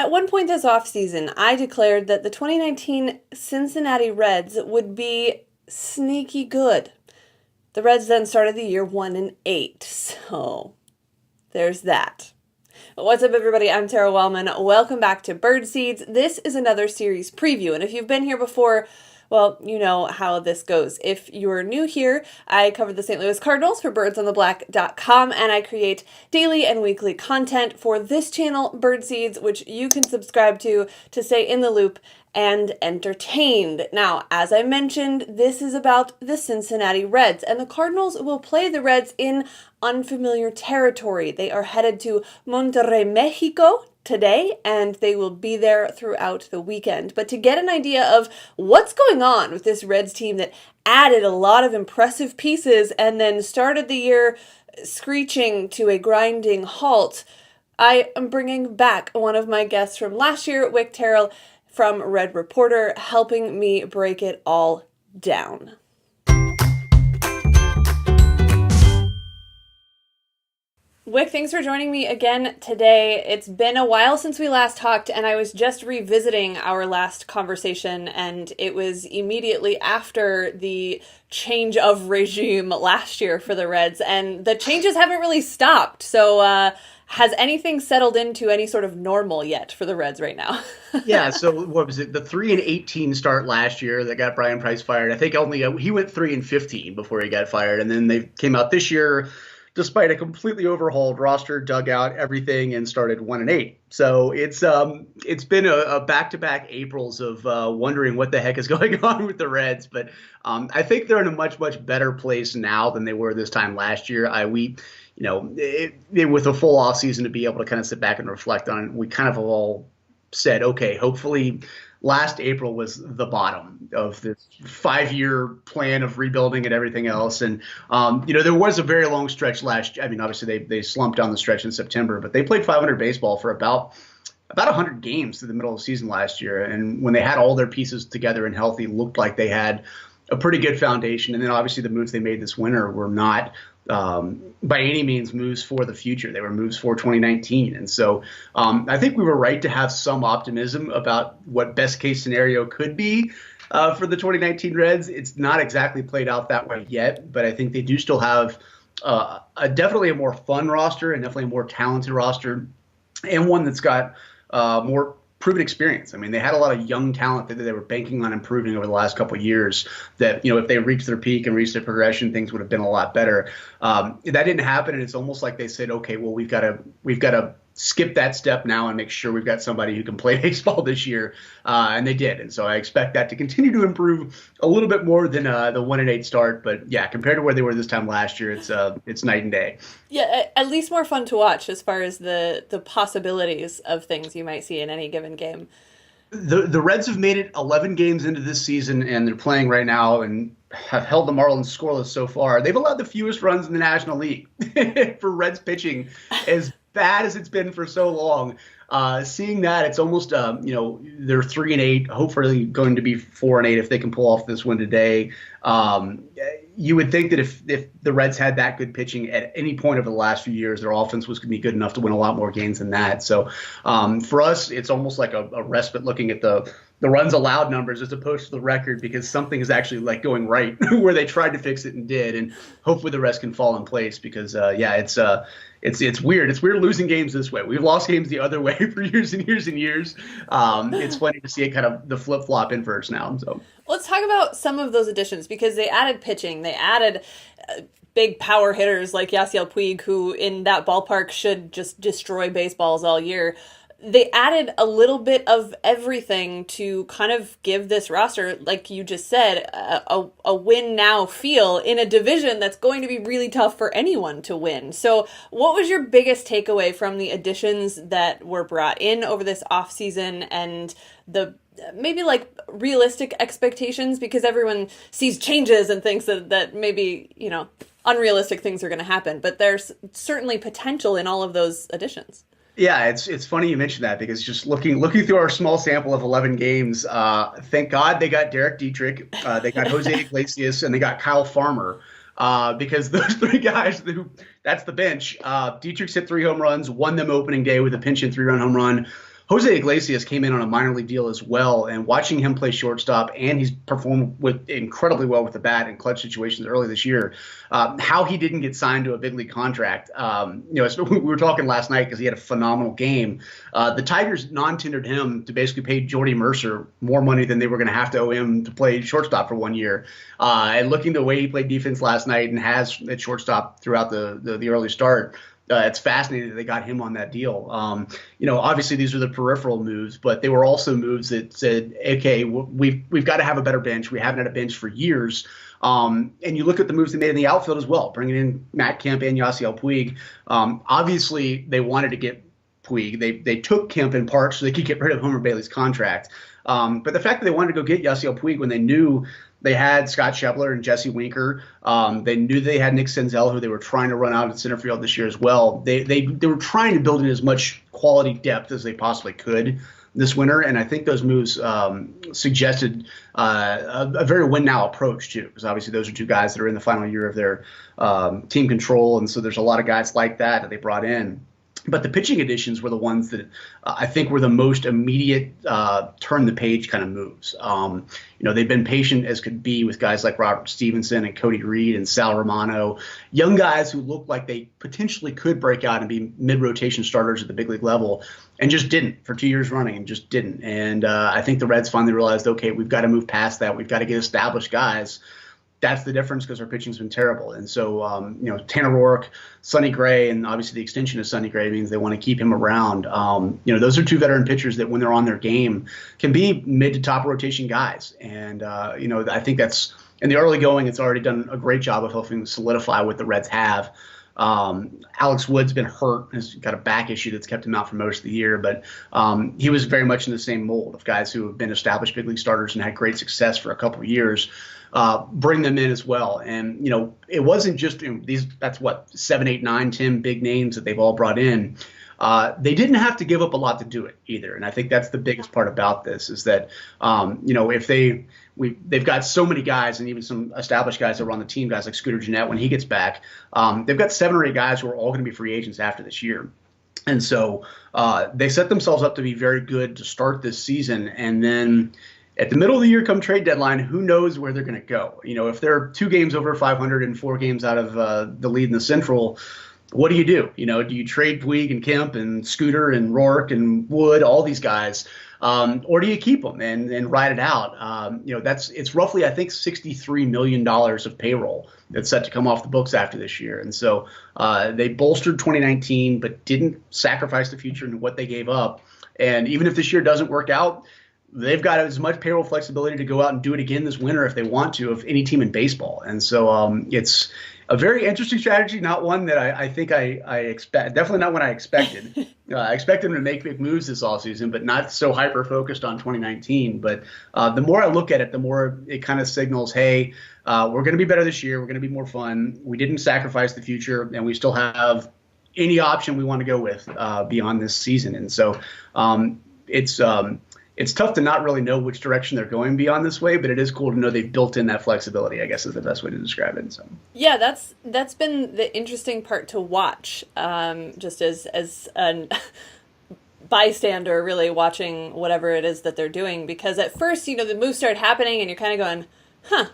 At one point this offseason, I declared that the 2019 Cincinnati Reds would be sneaky good. The Reds then started the year 1-8, so there's that. What's up, everybody? I'm Tara Wellman. Welcome back to Bird Seeds. This is another series preview, and if you've been here before, well, you know how this goes. If you're new here, I cover the St. Louis Cardinals for birdsontheblack.com, and I create daily and weekly content for this channel, Bird Seeds, which you can subscribe to stay in the loop and entertained. Now, as I mentioned, this is about the Cincinnati Reds, and the Cardinals will play the Reds in unfamiliar territory. They are headed to Monterrey, Mexico today, and they will be there throughout the weekend. But to get an idea of what's going on with this Reds team that added a lot of impressive pieces and then started the year screeching to a grinding halt, I am bringing back one of my guests from last year, Wick Terrell from Red Reporter, helping me break it all down. Wick, thanks for joining me again today. It's been a while since we last talked, and I was just revisiting our last conversation, and it was immediately after the change of regime last year for the Reds, and the changes haven't really stopped. So, has anything settled into any sort of normal yet for the Reds right now? Yeah, so what was it? The 3-18 start last year that got Brian Price fired. I think only he went 3-15 before he got fired, and then they came out this year despite a completely overhauled roster, dug out everything, and started 1-8. So it's been a back-to-back Aprils of wondering what the heck is going on with the Reds. But I think they're in a much better place now than they were this time last year. With a full off season to be able to kind of sit back and reflect on it, we kind of all said, okay, hopefully last April was the bottom of this 5-year plan of rebuilding and everything else. And, there was a very long stretch last year. I mean, obviously they slumped down the stretch in September, but they played 500 baseball for about 100 games through the middle of the season last year. And when they had all their pieces together and healthy, looked like they had a pretty good foundation. And then obviously the moves they made this winter were not by any means moves for the future. They were moves for 2019. And so I think we were right to have some optimism about what best case scenario could be for the 2019 Reds. It's not exactly played out that way yet, but I think they do still have definitely a more fun roster and definitely a more talented roster, and one that's got more proven experience. I mean, they had a lot of young talent that they were banking on improving over the last couple of years that, if they reached their peak and reached their progression, things would have been a lot better. That didn't happen. And it's almost like they said, okay, well, we've got to skip that step now and make sure we've got somebody who can play baseball this year. And they did. And so I expect that to continue to improve a little bit more than the 1-8 start. But yeah, compared to where they were this time last year, it's night and day. Yeah, at least more fun to watch as far as the possibilities of things you might see in any given game. The Reds have made it 11 games into this season, and they're playing right now and have held the Marlins scoreless so far. They've allowed the fewest runs in the National League for Reds pitching, as bad as it's been for so long. Seeing that, it's almost, they're 3-8, hopefully going to be 4-8 if they can pull off this win today. You would think that if the Reds had that good pitching at any point over the last few years, their offense was going to be good enough to win a lot more games than that. So for us, it's almost like a respite looking at the runs allowed numbers as opposed to the record, because something is actually like going right where they tried to fix it and did. And hopefully the rest can fall in place, because, it's weird. It's weird losing games this way. We've lost games the other way for years and years and years. It's funny to see it kind of the flip-flop inverse now. So let's talk about some of those additions, because they added pitching. They added big power hitters like Yasiel Puig, who in that ballpark should just destroy baseballs all year. They added a little bit of everything to kind of give this roster, like you just said, a win now feel in a division that's going to be really tough for anyone to win. So what was your biggest takeaway from the additions that were brought in over this offseason, and the maybe like realistic expectations? Because everyone sees changes and thinks that maybe, unrealistic things are going to happen, but there's certainly potential in all of those additions. Yeah, it's funny you mentioned that, because just looking through our small sample of 11 games, thank God they got Derek Dietrich, they got Jose Iglesias, and they got Kyle Farmer, because those three guys, that's the bench. Dietrich hit 3 home runs, won them opening day with a pinch and 3-run home run. Jose Iglesias came in on a minor league deal as well, and watching him play shortstop, and he's performed incredibly well with the bat in clutch situations early this year. How he didn't get signed to a big league contract, we were talking last night because he had a phenomenal game. The Tigers non-tendered him to basically pay Jordy Mercer more money than they were going to have to owe him to play shortstop for 1 year. And looking the way he played defense last night and has at shortstop throughout the early start. It's fascinating that they got him on that deal. Obviously these are the peripheral moves, but they were also moves that said, okay, we've got to have a better bench. We haven't had a bench for years. And you look at the moves they made in the outfield as well, bringing in Matt Kemp and Yasiel Puig. Obviously they wanted to get Puig. They took Kemp in part so they could get rid of Homer Bailey's contract. But the fact that they wanted to go get Yasiel Puig when they knew they had Scott Schebler and Jesse Winker. They knew they had Nick Senzel, who they were trying to run out at center field this year as well. They were trying to build in as much quality depth as they possibly could this winter, and I think those moves suggested a very win-now approach too, because obviously those are two guys that are in the final year of their team control, and so there's a lot of guys like that they brought in. But the pitching additions were the ones that I think were the most immediate turn the page kind of moves. They've been patient as could be with guys like Robert Stevenson and Cody Reed and Sal Romano, young guys who looked like they potentially could break out and be mid-rotation starters at the big league level, and just didn't for 2 years running and just didn't. And I think the Reds finally realized, okay, we've got to move past that. We've got to get established guys. That's the difference because our pitching's been terrible. And so, Tanner Roark, Sonny Gray, and obviously the extension of Sonny Gray means they want to keep him around. Those are two veteran pitchers that when they're on their game can be mid to top rotation guys. And, I think that's in the early going, it's already done a great job of helping solidify what the Reds have. Alex Wood's been hurt, has got a back issue that's kept him out for most of the year, but he was very much in the same mold of guys who have been established big league starters and had great success for a couple of years. Bring them in as well. And, it wasn't just that's 7, 8, 9, 10 big names that they've all brought in. They didn't have to give up a lot to do it either. And I think that's the biggest part about this is that, if they've got so many guys and even some established guys that were on the team, guys like Scooter Gennett when he gets back, they've got 7 or 8 guys who are all going to be free agents after this year. And so they set themselves up to be very good to start this season. And then at the middle of the year, come trade deadline, who knows where they're going to go? If they're 2 games over 500 and 4 games out of the lead in the Central, what do? Do you trade Puig and Kemp and Scooter and Roark and Wood, all these guys, or do you keep them and ride it out? It's roughly, I think, $63 million of payroll that's set to come off the books after this year. And so they bolstered 2019, but didn't sacrifice the future into what they gave up. And even if this year doesn't work out, they've got as much payroll flexibility to go out and do it again this winter if they want to, of any team in baseball. And so it's a very interesting strategy, not one that I think I expect. Definitely not one I expected. I expected them to make big moves this offseason, but not so hyper-focused on 2019. But the more I look at it, the more it kind of signals, hey, we're going to be better this year. We're going to be more fun. We didn't sacrifice the future, and we still have any option we want to go with beyond this season. And so it's tough to not really know which direction they're going beyond this way, but it is cool to know they've built in that flexibility, I guess is the best way to describe it. So yeah, that's been the interesting part to watch, just as a bystander really watching whatever it is that they're doing, because at first, the moves start happening and you're kind of going, huh,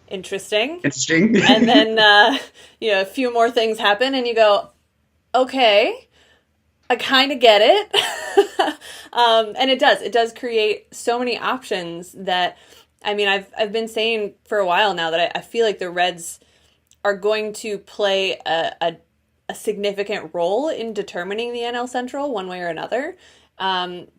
interesting. And then, a few more things happen and you go, okay, I kind of get it. And it does create so many options that, I've been saying for a while now that I feel like the Reds are going to play a significant role in determining the NL Central one way or another,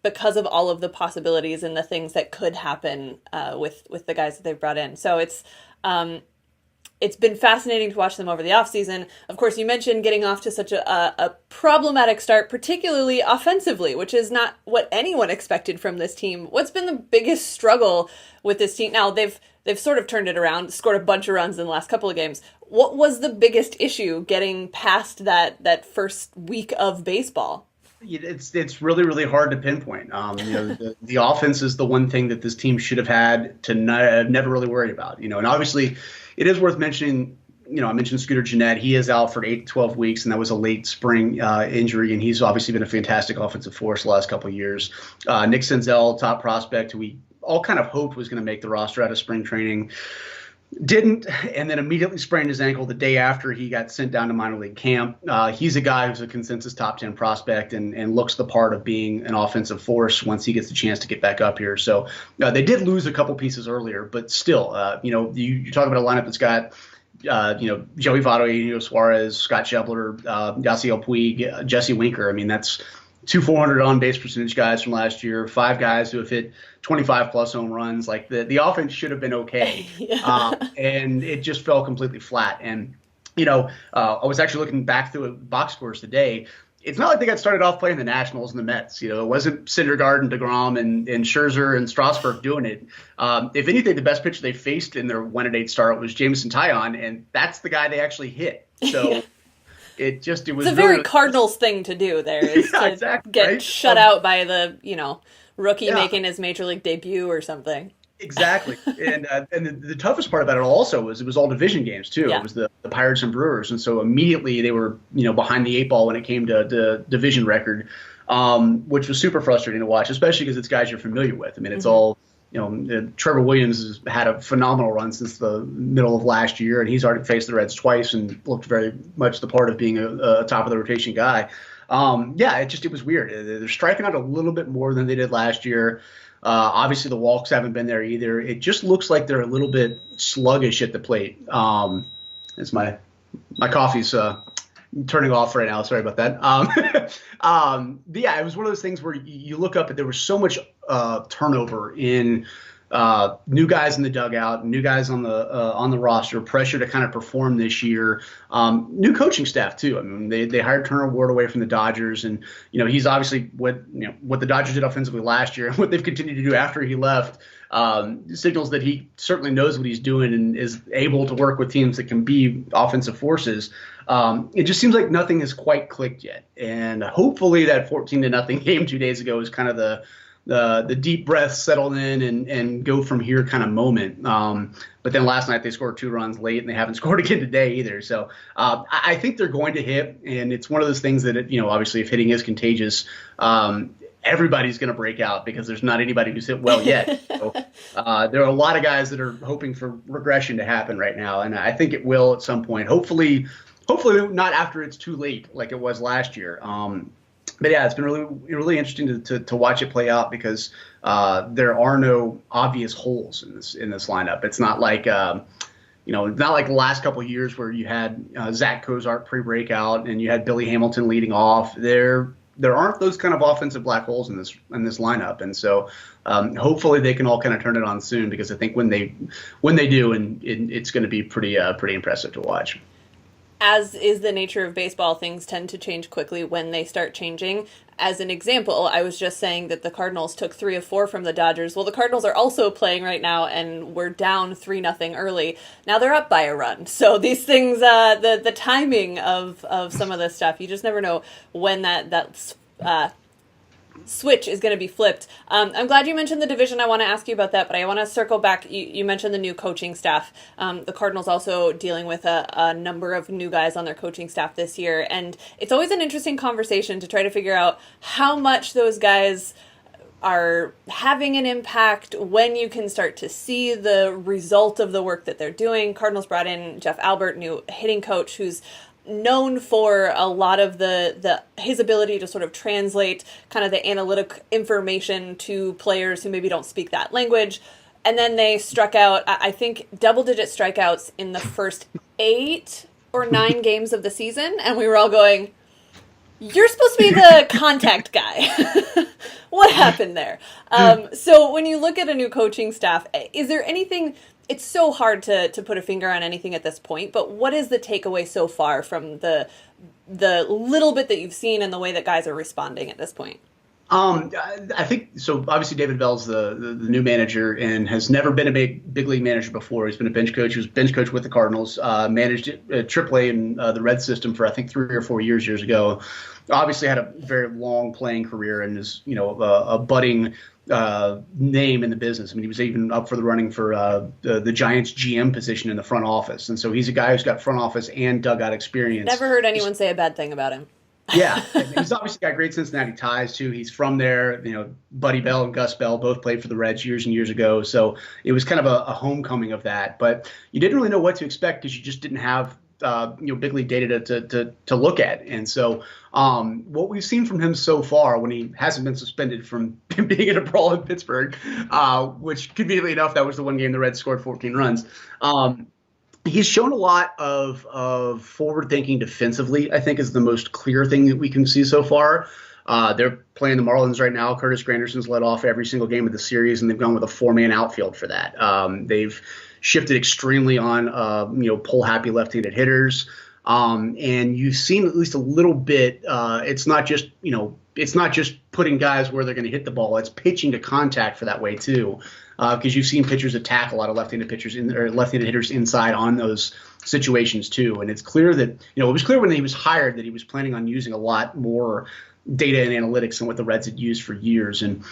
because of all of the possibilities and the things that could happen with the guys that they've brought in. So it's been fascinating to watch them over the offseason. Of course, you mentioned getting off to such a problematic start, particularly offensively, which is not what anyone expected from this team. What's been the biggest struggle with this team? Now, they've sort of turned it around, scored a bunch of runs in the last couple of games. What was the biggest issue getting past that first week of baseball? It's really, really hard to pinpoint. The offense is the one thing that this team should have had to never really worry about. And obviously it is worth mentioning I mentioned Scooter Gennett. He is out for 8 to 12 weeks, and that was a late spring injury, and he's obviously been a fantastic offensive force the last couple of years. Nick Senzel, top prospect, who we all kind of hoped was going to make the roster out of spring training, didn't, and then immediately sprained his ankle the day after he got sent down to minor league camp. He's a guy who's a consensus top 10 prospect and looks the part of being an offensive force once he gets the chance to get back up here. So they did lose a couple pieces earlier, but still, you talk about a lineup that's got Joey Votto, Eugenio Suarez, Scott Schebler, Yasiel Puig, Jesse Winker. I mean, that's 400 on base percentage guys from last year, 5 guys who have hit 25 plus home runs. Like the offense should have been okay. Yeah. And it just fell completely flat. And, I was actually looking back through box scores today. It's not like they got started off playing the Nationals and the Mets. It wasn't Syndergaard and DeGrom and Scherzer and Strasburg doing it. If anything, the best pitcher they faced in their 1-8 start was Jameson Taillon, and that's the guy they actually hit. So yeah. It was a very Cardinals thing to do there, is to exactly, get right? shut out by the, rookie making his major league debut or something. Exactly. And the toughest part about it also was it was all division games too. Yeah. It was the Pirates and Brewers. And so immediately they were, behind the 8 ball when it came to the division record, which was super frustrating to watch, especially because it's guys you're familiar with. I mean, it's all, Trevor Williams has had a phenomenal run since the middle of last year, and he's already faced the Reds twice and looked very much the part of being a top of the rotation guy. It was weird. They're striking out a little bit more than they did last year. Obviously, the walks haven't been there either. It just looks like they're a little bit sluggish at the plate. It's my coffee's turning off right now. Sorry about that. It was one of those things where you look up and there was so much turnover in new guys in the dugout, new guys on the roster, pressure to kind of perform this year. New coaching staff too. I mean, they hired Turner Ward away from the Dodgers, and he's obviously what the Dodgers did offensively last year and what they've continued to do after he left. Signals that he certainly knows what he's doing and is able to work with teams that can be offensive forces. It just seems like nothing has quite clicked yet, and hopefully that 14-0 game 2 days ago is kind of the deep breath, settle in and go from here kind of moment. But then last night they scored 2 runs late and they haven't scored again today either. So I think they're going to hit, and it's one of those things that, obviously if hitting is contagious, everybody's going to break out because there's not anybody who's hit well yet. So there are a lot of guys that are hoping for regression to happen right now. And I think it will at some point, hopefully not after it's too late like it was last year. But yeah, it's been really, really interesting to watch it play out because there are no obvious holes in this lineup. It's not like not like the last couple of years where you had Zach Cozart pre-breakout and you had Billy Hamilton leading off. There aren't those kind of offensive black holes in this lineup, and so hopefully they can all kind of turn it on soon because I think when they do, and it's going to be pretty impressive to watch. As is the nature of baseball, things tend to change quickly when they start changing. As an example, I was just saying that the Cardinals took 3 of 4 from the Dodgers. Well, the Cardinals are also playing right now, and we're down 3-0 early. Now they're up by a run. So these things, the timing of some of this stuff, you just never know when that switch is going to be flipped. I'm glad you mentioned the division. I want to ask you about that, but I want to circle back. You mentioned the new coaching staff. The Cardinals also dealing with a number of new guys on their coaching staff this year, and it's always an interesting conversation to try to figure out how much those guys are having an impact, when you can start to see the result of the work that they're doing. Cardinals brought in Jeff Albert, new hitting coach, who's known for a lot of his ability to sort of translate kind of the analytic information to players who maybe don't speak that language. And then they struck out, I think, double-digit strikeouts in the first 8 or 9 games of the season. And we were all going, you're supposed to be the contact guy. What happened there? So when you look at a new coaching staff, is there anything... It's so hard to put a finger on anything at this point, but what is the takeaway so far from the little bit that you've seen and the way that guys are responding at this point? I think so. Obviously, David Bell's the new manager and has never been a big league manager before. He's been a bench coach. He was bench coach with the Cardinals. Managed AAA in the Red system for I think 3 or 4 years ago. Obviously, had a very long playing career and is a budding name in the business. I mean, he was even up for the running for the Giants GM position in the front office, and so he's a guy who's got front office and dugout experience. Never heard anyone say a bad thing about him. Yeah, he's obviously got great Cincinnati ties too. He's from there. Buddy Bell and Gus Bell both played for the Reds years and years ago, so it was kind of a homecoming of that. But you didn't really know what to expect because you just didn't have big league data to look at. And so what we've seen from him so far, when he hasn't been suspended from being in a brawl in Pittsburgh, which conveniently enough, that was the one game the Reds scored 14 runs. He's shown a lot of forward thinking defensively, I think is the most clear thing that we can see so far. They're playing the Marlins right now. Curtis Granderson's led off every single game of the series, and they've gone with a 4-man outfield for that. They've shifted extremely on, pull happy left-handed hitters. And you've seen at least a little bit. It's not just putting guys where they're going to hit the ball. It's pitching to contact for that way too. Because you've seen pitchers attack a lot of left-handed pitchers or left-handed hitters inside on those situations too. And it's clear that, it was clear when he was hired that he was planning on using a lot more data and analytics than what the Reds had used for years. And,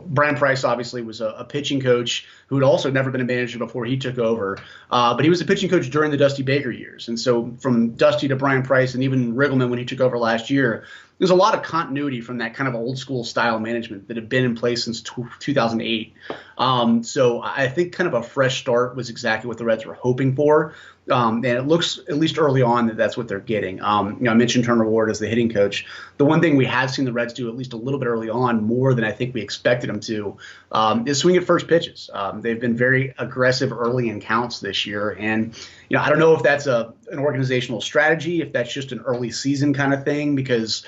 Brian Price obviously was a pitching coach who had also never been a manager before he took over. But he was a pitching coach during the Dusty Baker years. And so from Dusty to Brian Price and even Riggleman when he took over last year, there's a lot of continuity from that kind of old school style management that had been in place since 2008. So I think kind of a fresh start was exactly what the Reds were hoping for. And it looks, at least early on, that that's what they're getting. I mentioned Turner Ward as the hitting coach. The one thing we have seen the Reds do at least a little bit early on, more than I think we expected them to, is swing at first pitches. They've been very aggressive early in counts this year. And, I don't know if that's an organizational strategy, if that's just an early season kind of thing, because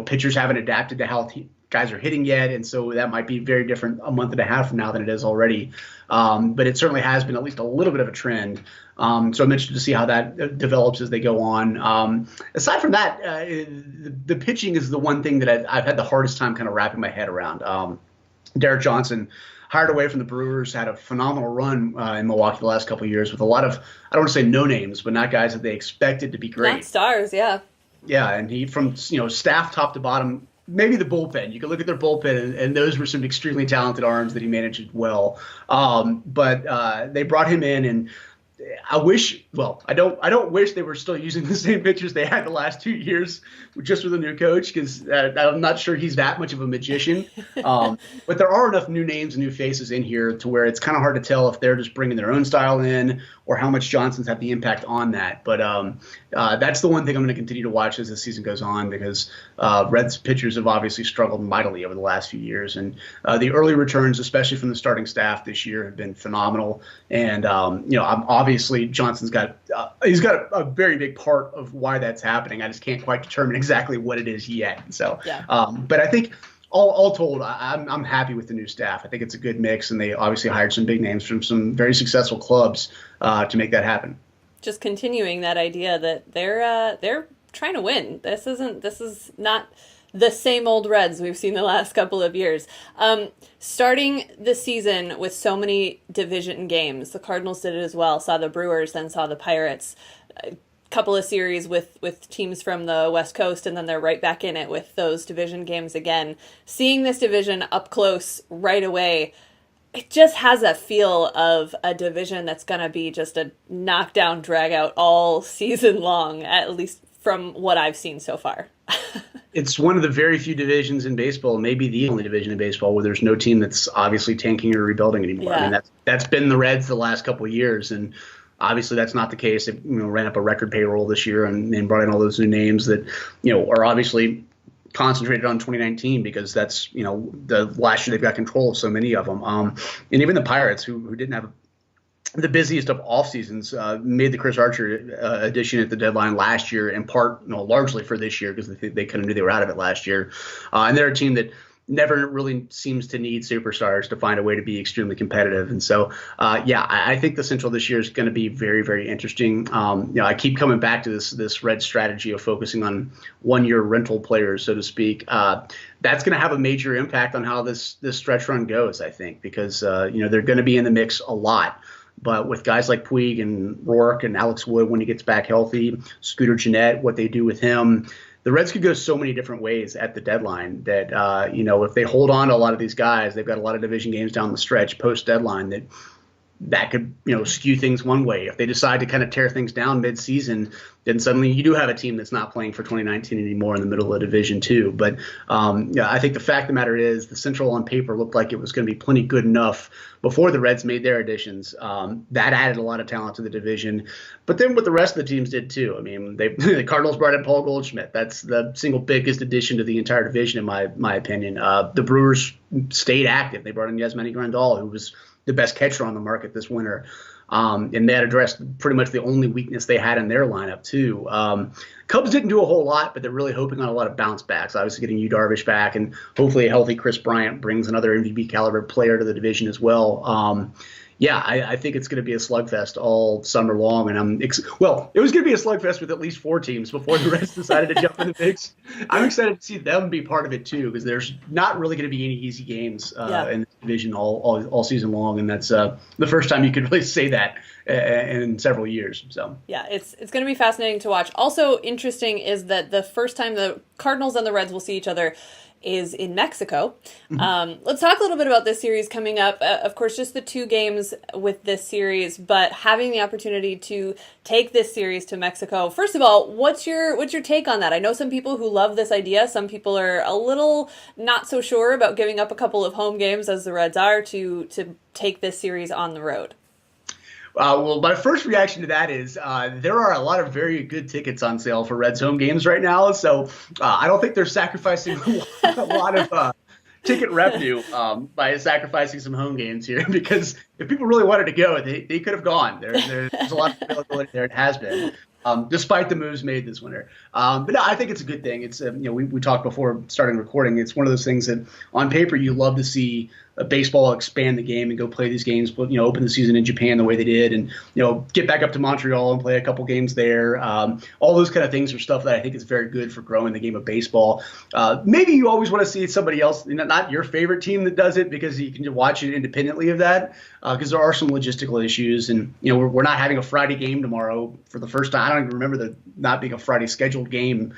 pitchers haven't adapted to how guys are hitting yet. And so that might be very different a month and a half from now than it is already. But it certainly has been at least a little bit of a trend. So I'm interested to see how that develops as they go on. Aside from that, the pitching is the one thing that I've had the hardest time kind of wrapping my head around. Derek Johnson, hired away from the Brewers, had a phenomenal run in Milwaukee the last couple of years with a lot of, I don't want to say no names, but not guys that they expected to be great. Not stars, yeah. Yeah, and he from staff top to bottom, maybe the bullpen. You can look at their bullpen, and those were some extremely talented arms that he managed well. But they brought him in, and I don't wish they were still using the same pitchers they had the last 2 years just with a new coach, because I'm not sure he's that much of a magician. But there are enough new names and new faces in here to where it's kind of hard to tell if they're just bringing their own style in or how much Johnson's had the impact on that. But that's the one thing I'm going to continue to watch as the season goes on, because Reds pitchers have obviously struggled mightily over the last few years. And the early returns, especially from the starting staff this year, have been phenomenal. And, obviously Johnson's got he's got a very big part of why that's happening. I just can't quite determine exactly what it is yet. So, yeah. But I think all told, I'm happy with the new staff. I think it's a good mix, and they obviously hired some big names from some very successful clubs to make that happen. Just continuing that idea that they're trying to win. This is not the same old Reds we've seen the last couple of years. Starting the season with so many division games, the Cardinals did it as well. Saw the Brewers, then saw the Pirates. A couple of series with teams from the West Coast, and then they're right back in it with those division games again. Seeing this division up close right away, it just has a feel of a division that's going to be just a knockdown, drag out all season long, at least from what I've seen so far. It's one of the very few divisions in baseball, maybe the only division in baseball, where there's no team that's obviously tanking or rebuilding anymore. Yeah. I mean, that's been the Reds the last couple of years, and obviously that's not the case. They ran up a record payroll this year and brought in all those new names that are obviously concentrated on 2019, because that's the last year they've got control of so many of them. And even the Pirates, who didn't have the busiest of off seasons, made the Chris Archer addition at the deadline last year, in part, largely for this year, because they kind of knew they were out of it last year. And they're a team that, never really seems to need superstars to find a way to be extremely competitive. And so, yeah, I think the Central this year is going to be very, very interesting. I keep coming back to this Red strategy of focusing on 1-year rental players, so to speak. That's going to have a major impact on how this stretch run goes, I think, because they're going to be in the mix a lot. But with guys like Puig and Rourke and Alex Wood when he gets back healthy, Scooter Gennett, what they do with him, the Reds could go so many different ways at the deadline that, if they hold on to a lot of these guys, they've got a lot of division games down the stretch post-deadline that could, skew things one way. If they decide to kind of tear things down mid-season, then suddenly you do have a team that's not playing for 2019 anymore in the middle of Division Two. But I think the fact of the matter is the Central on paper looked like it was going to be plenty good enough before the Reds made their additions. That added a lot of talent to the division. But then what the rest of the teams did too. I mean, the Cardinals brought in Paul Goldschmidt. That's the single biggest addition to the entire division, in my opinion. The Brewers stayed active. They brought in Yasmani Grandal, who was the best catcher on the market this winter. And that addressed pretty much the only weakness they had in their lineup, too. Cubs didn't do a whole lot, but they're really hoping on a lot of bounce backs. Obviously, getting Yu Darvish back, and hopefully a healthy Chris Bryant brings another MVP caliber player to the division as well. I think it's going to be a slugfest all summer long. And it was going to be a slugfest with at least 4 teams before the Reds decided to jump in the mix. I'm excited to see them be part of it, too, because there's not really going to be any easy games in the division all season long. And that's the first time you could really say that in several years. So yeah, it's going to be fascinating to watch. Also interesting is that the first time the Cardinals and the Reds will see each other is in Mexico. Let's talk a little bit about this series coming up. Of course, just the 2 games with this series, but having the opportunity to take this series to Mexico. First of all, what's your take on that? I know some people who love this idea. Some people are a little not so sure about giving up a couple of home games, as the Reds are, to take this series on the road. My first reaction to that is there are a lot of very good tickets on sale for Reds home games right now. So I don't think they're sacrificing a lot of ticket revenue by sacrificing some home games here, because if people really wanted to go, they could have gone. There's a lot of availability there. It has been. Despite the moves made this winter. But no, I think it's a good thing. It's we talked before starting recording. It's one of those things that on paper you love to see baseball expand the game and go play these games, open the season in Japan the way they did, and get back up to Montreal and play a couple games there. All those kind of things are stuff that I think is very good for growing the game of baseball. Maybe you always want to see somebody else, not your favorite team, that does it, because you can watch it independently of that, because there are some logistical issues, and we're not having a Friday game tomorrow for the first time. I don't even remember there not being a Friday scheduled game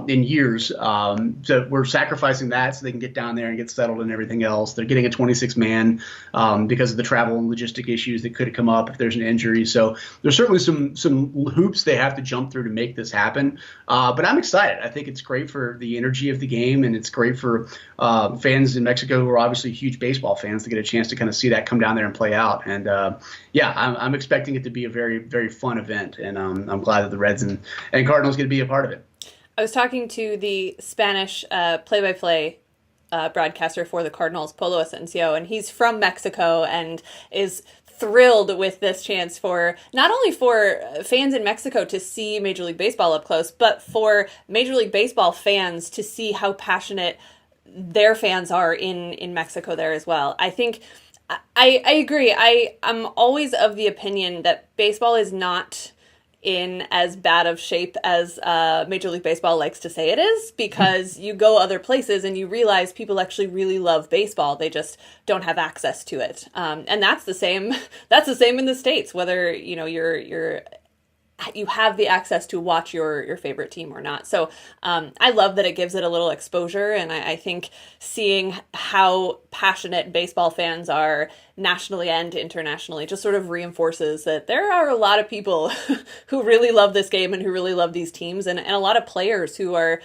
in years. So we're sacrificing that so they can get down there and get settled and everything else. They're getting a 26-man because of the travel and logistic issues that could come up if there's an injury. So there's certainly some hoops they have to jump through to make this happen. But I'm excited. I think it's great for the energy of the game, and it's great for fans in Mexico who are obviously huge baseball fans to get a chance to kind of see that come down there and play out. And I'm expecting it to be a very, very fun event, and I'm glad that the Reds and Cardinals get to be a part of it. I was talking to the Spanish play-by-play broadcaster for the Cardinals, Polo Asensio, and he's from Mexico and is thrilled with this chance for not only for fans in Mexico to see Major League Baseball up close, but for Major League Baseball fans to see how passionate their fans are in Mexico there as well. I think I agree. I'm always of the opinion that baseball is not in as bad of shape as Major League Baseball likes to say it is, because you go other places and you realize people actually really love baseball. They just don't have access to it. And that's the same. That's the same in the States, whether you have the access to watch your favorite team or not. So I love that it gives it a little exposure, and I think seeing how passionate baseball fans are nationally and internationally just sort of reinforces that there are a lot of people who really love this game and who really love these teams, and a lot of players who are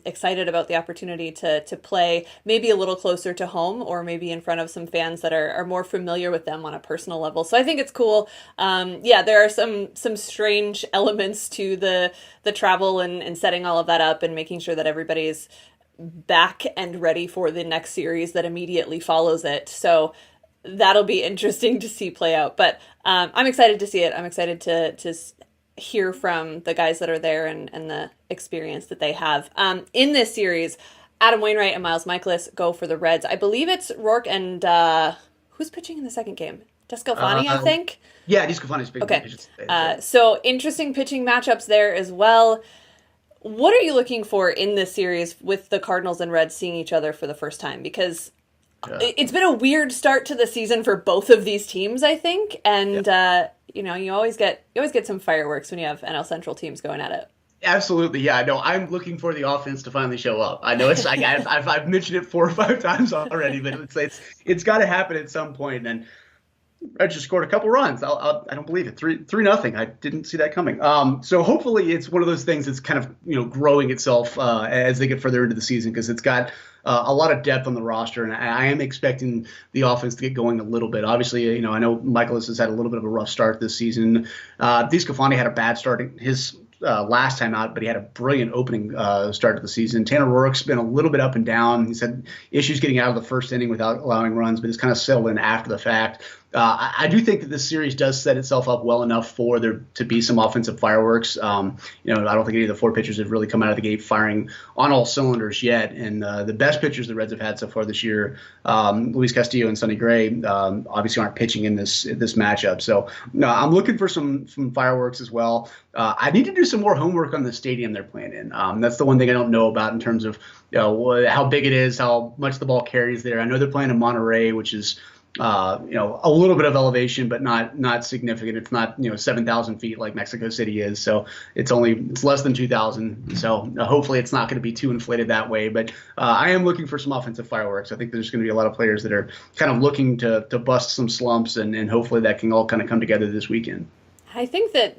excited about the opportunity to play maybe a little closer to home, or maybe in front of some fans that are more familiar with them on a personal level. So I think it's cool. There are some strange elements to the travel and setting all of that up and making sure that everybody's back and ready for the next series that immediately follows it. So that'll be interesting to see play out. But I'm excited to see it. I'm excited to hear from the guys that are there and the experience that they have. In this series, Adam Wainwright and Miles Michaelis go for the Reds. I believe it's Rourke and who's pitching in the second game? Descalfani, I think. Yeah, Descalfani's big. Okay. So interesting pitching matchups there as well. What are you looking for in this series with the Cardinals and Reds seeing each other for the first time? Because it's been a weird start to the season for both of these teams, I think, and you always get some fireworks when you have NL Central teams going at it. Absolutely, yeah. No, I'm looking for the offense to finally show up. I know it's I've mentioned it 4 or 5 times already, but it's got to happen at some point. And Reds just scored a couple runs. I don't believe it. 3-0. I didn't see that coming. So hopefully it's one of those things that's kind of growing itself as they get further into the season, because it's got a lot of depth on the roster, and I am expecting the offense to get going a little bit. Obviously, I know Michaelis has had a little bit of a rough start this season. Descalfani had a bad start his last time out, but he had a brilliant opening start to the season. Tanner Rourke's been a little bit up and down. He's had issues getting out of the first inning without allowing runs, but it's kind of settled in after the fact. I do think that this series does set itself up well enough for there to be some offensive fireworks. I don't think any of the 4 pitchers have really come out of the gate firing on all cylinders yet. And the best pitchers the Reds have had so far this year, Luis Castillo and Sonny Gray, obviously aren't pitching in this matchup. So I'm looking for some fireworks as well. I need to do some more homework on the stadium they're playing in. That's the one thing I don't know about in terms of how big it is, how much the ball carries there. I know they're playing in Monterrey, which is a little bit of elevation, but not significant. It's not 7,000 feet like Mexico City is, so it's less than 2,000. So hopefully it's not going to be too inflated that way. But I am looking for some offensive fireworks. I think there's going to be a lot of players that are kind of looking to bust some slumps, and hopefully that can all kind of come together this weekend. I think that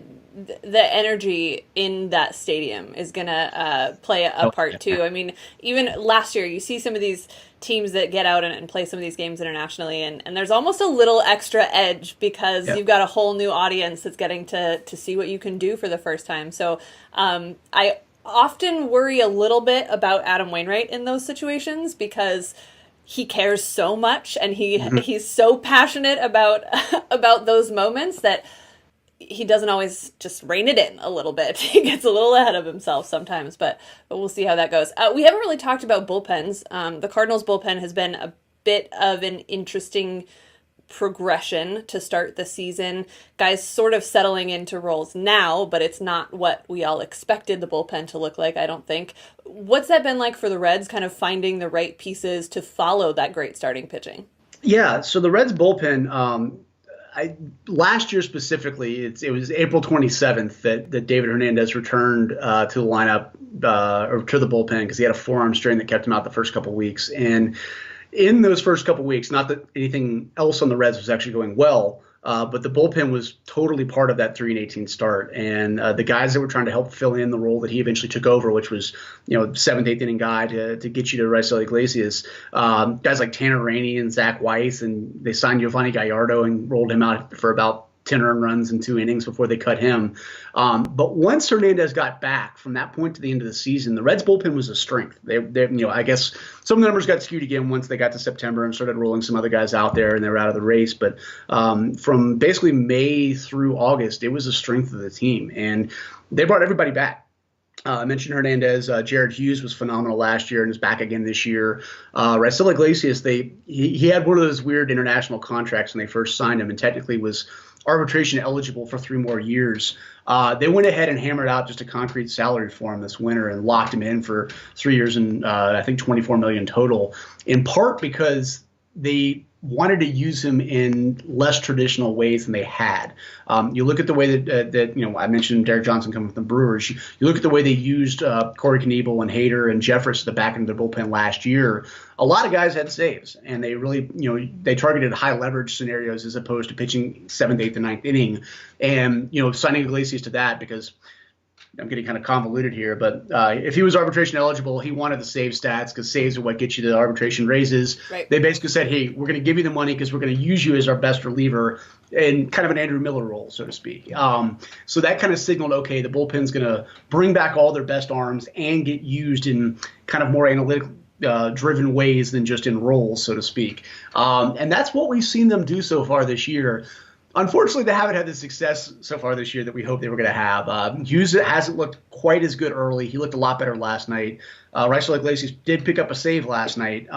the energy in that stadium is going to play a part too. I mean, even last year, you see some of these teams that get out and play some of these games internationally, and there's almost a little extra edge because you've got a whole new audience that's getting to see what you can do for the first time. So I often worry a little bit about Adam Wainwright in those situations because he cares so much and he's so passionate about those moments that he doesn't always just rein it in a little bit. He gets a little ahead of himself sometimes, but we'll see how that goes. We haven't really talked about bullpens. The Cardinals bullpen has been a bit of an interesting progression to start the season. Guys sort of settling into roles now, but it's not what we all expected the bullpen to look like, I don't think. What's that been like for the Reds, kind of finding the right pieces to follow that great starting pitching? Yeah, so the Reds bullpen, last year specifically, it was April 27th that David Hernandez returned to the lineup or to the bullpen because he had a forearm strain that kept him out the first couple of weeks. And in those first couple of weeks, not that anything else on the Reds was actually going well, but the bullpen was totally part of that 3-18 start. And the guys that were trying to help fill in the role that he eventually took over, which was, 7th, 8th inning guy to get you to Raisel Iglesias, guys like Tanner Rainey and Zach Weiss, and they signed Giovanni Gallardo and rolled him out for about 10 earned runs in 2 innings before they cut him. But once Hernandez got back from that point to the end of the season, the Reds bullpen was a strength. They I guess some of the numbers got skewed again once they got to September and started rolling some other guys out there and they were out of the race. But from basically May through August, it was a strength of the team, and they brought everybody back. I mentioned Hernandez. Jared Hughes was phenomenal last year and is back again this year. Raisel Iglesias, he had one of those weird international contracts when they first signed him and technically was arbitration eligible for 3 more years. They went ahead and hammered out just a concrete salary for him this winter and locked him in for 3 years and I think $24 million total, in part because they wanted to use him in less traditional ways than they had. You look at the way that I mentioned Derek Johnson coming from the Brewers. You look at the way they used Corey Knebel and Hader and Jeffress at the back end of their bullpen last year. A lot of guys had saves, and they really, they targeted high leverage scenarios as opposed to pitching 7th, 8th, and 9th inning. And, signing Iglesias to that, because I'm getting kind of convoluted here, but if he was arbitration eligible, he wanted the save stats because saves are what gets you the arbitration raises. Right. They basically said, hey, we're going to give you the money because we're going to use you as our best reliever in kind of an Andrew Miller role, so to speak. So that kind of signaled, okay, the bullpen's going to bring back all their best arms and get used in kind of more analytic driven ways than just in roles, so to speak. And that's what we've seen them do so far this year. Unfortunately, they haven't had the success so far this year that we hoped they were going to have. Hughes hasn't looked quite as good early. He looked a lot better last night. Raisel Iglesias did pick up a save last night,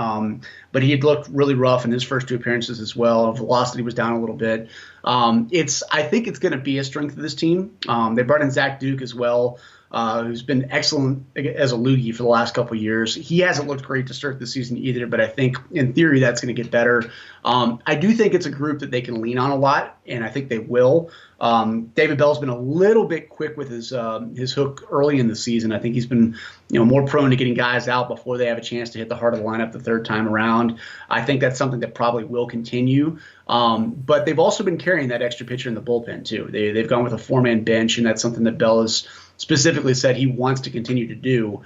but he had looked really rough in his first 2 appearances as well. Velocity was down a little bit. I think it's going to be a strength of this team. They brought in Zach Duke as well, who's been excellent as a loogie for the last couple of years. He hasn't looked great to start the season either, but I think in theory that's going to get better. I do think it's a group that they can lean on a lot, and I think they will. David Bell's been a little bit quick with his hook early in the season. I think he's been more prone to getting guys out before they have a chance to hit the heart of the lineup the third time around. I think that's something that probably will continue. But they've also been carrying that extra pitcher in the bullpen too. They've gone with a 4-man bench, and that's something that Bell has specifically said he wants to continue to do.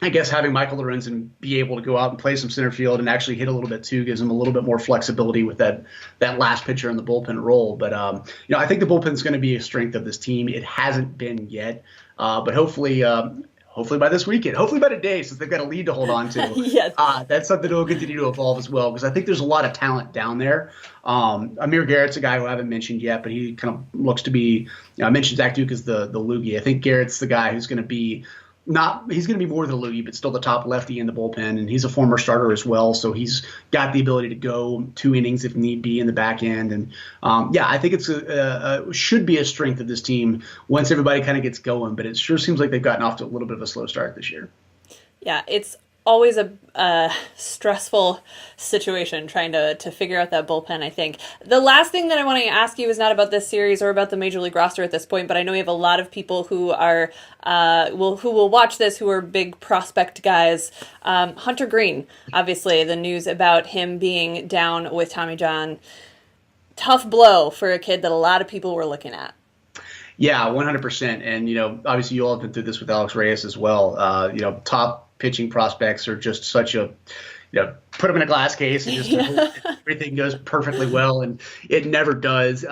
I guess having Michael Lorenzen be able to go out and play some center field and actually hit a little bit too gives him a little bit more flexibility with that last pitcher in the bullpen role. But I think the bullpen is going to be a strength of this team. It hasn't been yet, but hopefully by this weekend, hopefully by today, since they've got a lead to hold on to. Yes. That's something that will continue to evolve as well, because I think there's a lot of talent down there. Amir Garrett's a guy who I haven't mentioned yet, but he kind of looks to be. I mentioned Zach Duke as the loogie. I think Garrett's the guy who's going to be. He's going to be more than a loogie, but still the top lefty in the bullpen, and he's a former starter as well, so he's got the ability to go 2 innings if need be in the back end. And I think it's should be a strength of this team once everybody kind of gets going. But it sure seems like they've gotten off to a little bit of a slow start this year. Yeah, it's always a stressful situation trying to figure out that bullpen, I think. The last thing that I want to ask you is not about this series or about the Major League roster at this point, but I know we have a lot of people who are who will watch this who are big prospect guys. Hunter Green, obviously, the news about him being down with Tommy John. Tough blow for a kid that a lot of people were looking at. Yeah, 100%. And, obviously you all have been through this with Alex Reyes as well. Top pitching prospects are just such a, put them in a glass case and just everything goes perfectly well, and it never does.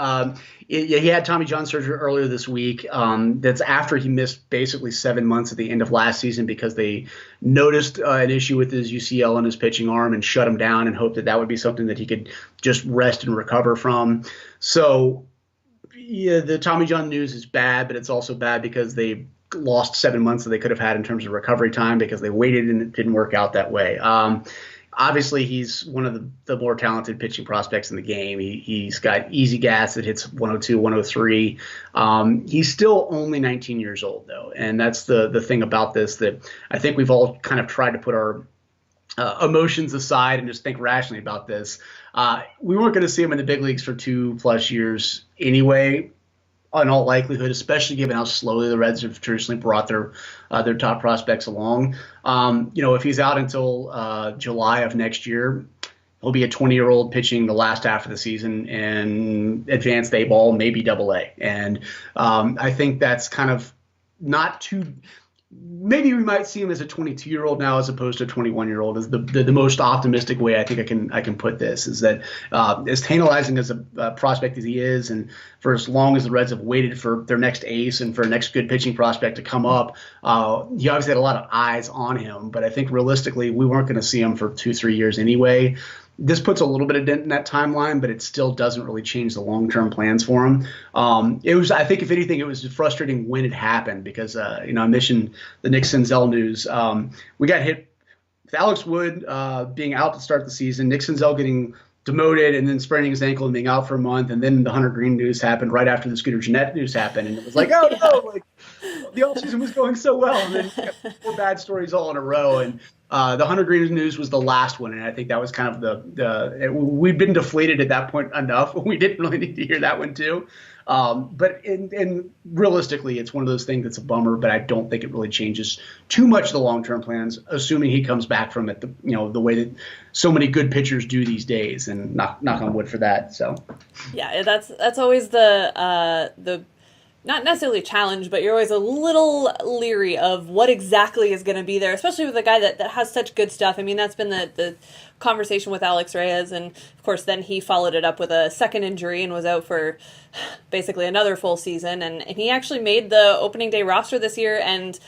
He had Tommy John surgery earlier this week. That's after he missed basically 7 months at the end of last season because they noticed an issue with his UCL and his pitching arm and shut him down and hoped that would be something that he could just rest and recover from. So, yeah, the Tommy John news is bad, but it's also bad because they lost 7 months that they could have had in terms of recovery time because they waited and it didn't work out that way. Obviously, he's one of the more talented pitching prospects in the game. He's got easy gas that hits 102, 103. He's still only 19 years old, though, and that's the thing about this that I think we've all kind of tried to put our emotions aside and just think rationally about this. We weren't going to see him in the big leagues for 2+ years anyway, in all likelihood, especially given how slowly the Reds have traditionally brought their top prospects along. If he's out until July of next year, he'll be a 20-year-old pitching the last half of the season in advanced A ball, maybe AA. And I think that's kind of not too. Maybe we might see him as a 22-year-old now as opposed to a 21-year-old is the most optimistic way I think I can put this, is that as tantalizing as a prospect as he is, and for as long as the Reds have waited for their next ace and for a next good pitching prospect to come up, he obviously had a lot of eyes on him, but I think realistically we weren't going to see him for 2-3 years anyway. This puts a little bit of dent in that timeline, but it still doesn't really change the long-term plans for him. I think, if anything, it was frustrating when it happened because, I mentioned the Nick Senzel news. We got hit with Alex Wood being out to start the season, Nick Senzel getting demoted and then spraining his ankle and being out for a month, and then the Hunter Green news happened right after the Scooter Gennett news happened, and it was like, oh no, like the offseason was going so well, and then we got 4 bad stories all in a row, and the Hunter Green news was the last one, and I think that was kind of we'd been deflated at that point enough. We didn't really need to hear that one too. But realistically, it's one of those things that's a bummer, but I don't think it really changes too much the long-term plans, assuming he comes back from it, the way that so many good pitchers do these days, and knock on wood for that. So, yeah, that's always the not necessarily challenge, but you're always a little leery of what exactly is going to be there, especially with a guy that has such good stuff. I mean, that's been the conversation with Alex Reyes, and of course then he followed it up with a second injury and was out for basically another full season, and he actually made the opening day roster this year, and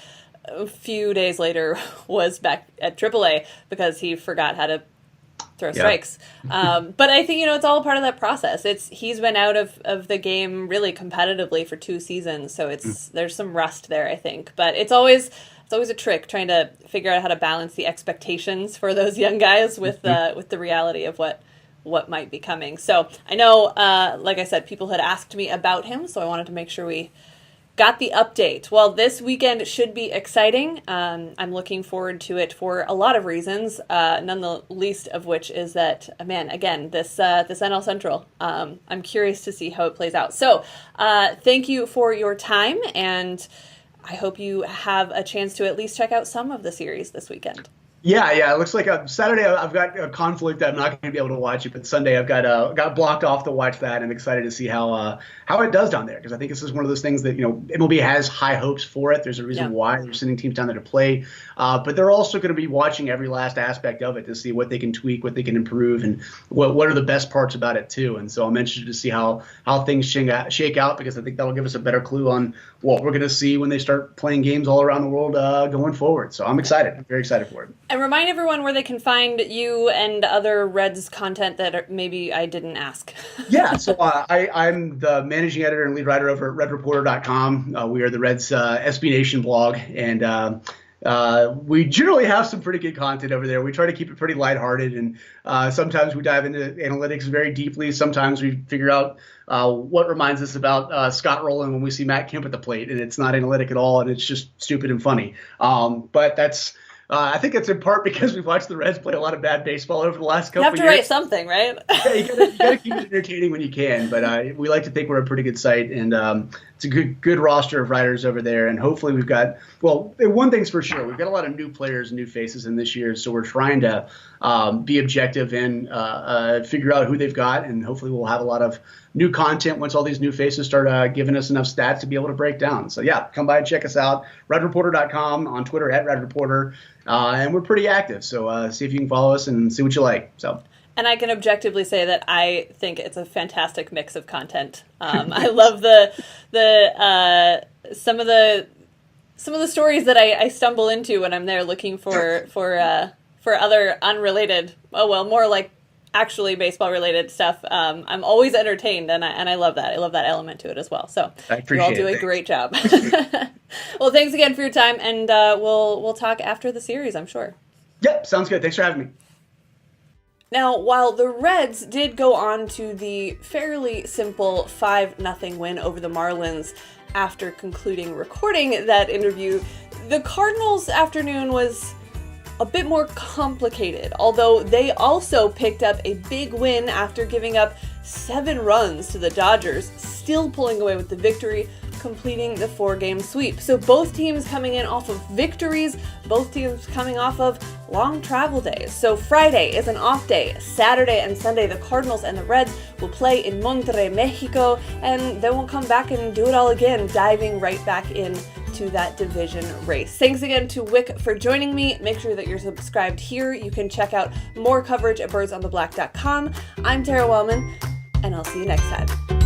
a few days later was back at AAA because he forgot how to throw strikes. But I think, it's all part of that process. He's been out of the game really competitively for 2 seasons, so there's some rust there, I think. But it's always a trick trying to figure out how to balance the expectations for those young guys with the reality of what might be coming. So I know, like I said, people had asked me about him, so I wanted to make sure we got the update. Well, this weekend should be exciting. I'm looking forward to it for a lot of reasons, none the least of which is that, man, again, this NL Central, I'm curious to see how it plays out. So thank you for your time, and I hope you have a chance to at least check out some of the series this weekend. Yeah. It looks like Saturday I've got a conflict that I'm not going to be able to watch it, but Sunday I've got blocked off to watch that, and excited to see how it does down there, because I think this is one of those things that MLB has high hopes for it. There's a reason why they're sending teams down there to play, but they're also going to be watching every last aspect of it to see what they can tweak, what they can improve, and what are the best parts about it too. And so I'm interested to see how things shake out, because I think that'll give us a better clue on what we're going to see when they start playing games all around the world going forward. So I'm excited. I'm very excited for it. And remind everyone where they can find you and other Reds content that maybe I didn't ask. Yeah, so I'm the managing editor and lead writer over at redreporter.com. We are the Reds SB Nation blog, and we generally have some pretty good content over there. We try to keep it pretty lighthearted, and sometimes we dive into analytics very deeply. Sometimes we figure out what reminds us about Scott Rowland when we see Matt Kemp at the plate, and it's not analytic at all, and it's just stupid and funny. But that's I think it's in part because we've watched the Reds play a lot of bad baseball over the last couple of years. You have to write something, right? Yeah, you got to keep it entertaining when you can. But we like to think we're a pretty good site, and it's a good roster of writers over there. And hopefully we've got, well, one thing's for sure, we've got a lot of new players and new faces in this year. So we're trying to be objective and figure out who they've got. And hopefully we'll have a lot of new content once all these new faces start giving us enough stats to be able to break down. So yeah, come by and check us out. RedReporter.com, on Twitter at RedReporter. And we're pretty active. So see if you can follow us and see what you like. So. And I can objectively say that I think it's a fantastic mix of content. I love some of the stories that I stumble into when I'm there looking for other unrelated, more like actually baseball related stuff. I'm always entertained, and I love that. I love that element to it as well. So you all do a great job. Well, thanks again for your time, and we'll talk after the series, I'm sure. Yep, sounds good. Thanks for having me. Now, while the Reds did go on to the fairly simple 5-0 win over the Marlins after concluding recording that interview, the Cardinals' afternoon was a bit more complicated, although they also picked up a big win after giving up 7 runs to the Dodgers, still pulling away with the victory, completing the 4-game sweep. So both teams coming in off of victories, both teams coming off of long travel days. So Friday is an off day. Saturday and Sunday, the Cardinals and the Reds will play in Monterrey, Mexico, and then we'll come back and do it all again, diving right back in to that division race. Thanks again to Wick for joining me. Make sure that you're subscribed here. You can check out more coverage at birdsontheblack.com. I'm Tara Wellman, and I'll see you next time.